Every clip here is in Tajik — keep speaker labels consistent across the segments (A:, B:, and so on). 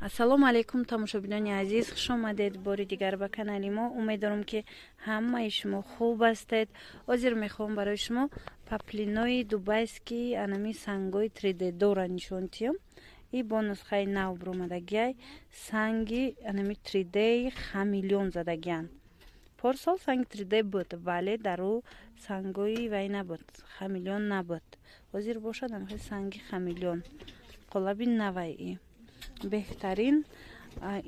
A: ассалому алайкум тамошобинони азиз, хуш омадед бори дигар ба канали мо. Умедворам ки ҳамаи шумо хуб ҳастед. ҳозир мехоҳам барои шумо паплинои дубайскии анами сангои 3D дора нишон диҳам. И бо нусхаи нав бромадагиай санги анами 3D хамелеон задагиан. Порсол санги 3D буд, вале дару сангои вай набуд, хамелеон набуд. ҳозир бошад амхи санги хамелеон қолаби наваи беҳтарин.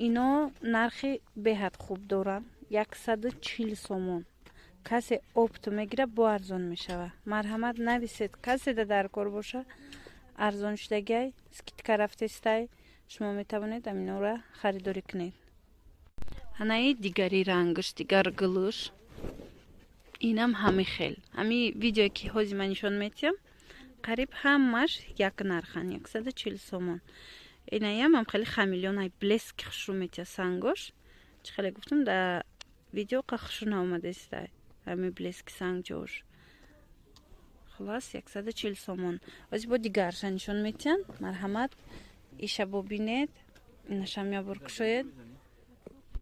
A: Ино нархи беҳад хуб доранд. 140 сомон. Касе опт мегира бо арзон мешава. Марҳамат нависед, каседа дар кор боша арзон шудагиай скидка рафтестай шумо метавонед аминора харидорӣ кунед. Анаи дигари рангш, дигар гулуш. Инам ҳами хел. Ҳами видеое ки ҳозир ман нишон метиҳам қариб ҳамаш як нархан 140 сомон. Инаям ам хеле хамелеон ай блески хушру метия сангош. Чӣ хеле гуфтам да видео қа хушру наомадестай. Ами блески санг ҷош. Хулас 140 сомон. Ҳозир бо дигарша нишон метиям. Марҳамат иша бобинед. Инашам ябор кушоед.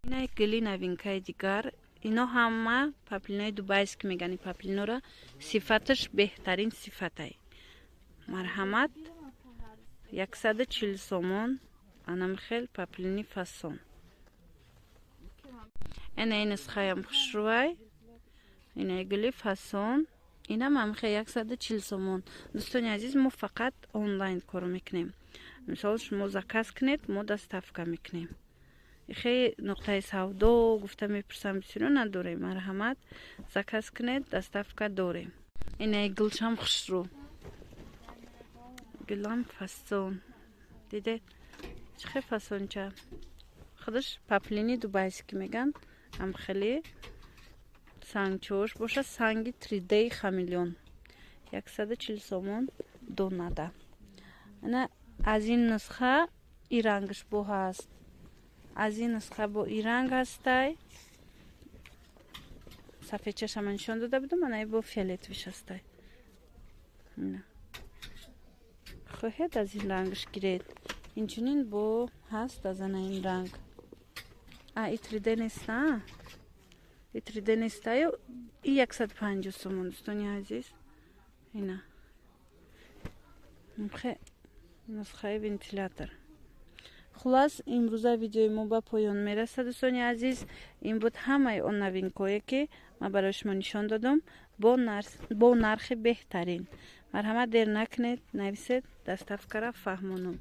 A: Инай гили новинкаи дигар. Ино ҳама паплинои дубайски мегани паплинора сифаташ беҳтарин сифатай. Марҳамат 140 сомон. Анам хел паплини фасон. Ина нусхаям хушрувай. Ина гули фасон. Инам амхе 140 сомон. Дӯстони азиз, мо фақат онлайн кор мекунем. Мисол шумо заказ кунед, мо доставка мекунем. Ихе нуқтаи савдо гуфта мепурсам бисёро надорем. Марҳамат заказ кунед, доставка дорем. Ина гулшам хушру. Гулам фасон. Дидед чӣ фасонча худаш паплини дубайски меган. Ам хеле сангчош боша санги 3D хамелеон 140 сомон донада. Ана аз ин нусха и рангш бо ҳаст. Аз ин нусха бо и ранг ҳастай. Сафедчаша ман нишон дода будам, ана бо фиолетовиш ҳастай. хоҳед аз ин рангш гиред. Инчунин бо ҳаст аз ана ин ранг. И 3D неста. И 3D нестаю. И 150 сомон, дӯстони азиз. Ина мхе нусхаи вентилятор. Хулас имрӯза видеои мо ба поён мерасад. Дӯстони азиз, ин буд ҳамаи он новинкое ки ман барои шумо нишон додам бо нархи беҳтарин. Марҳамат дер накунед, нависед, доставкара фаҳмонум.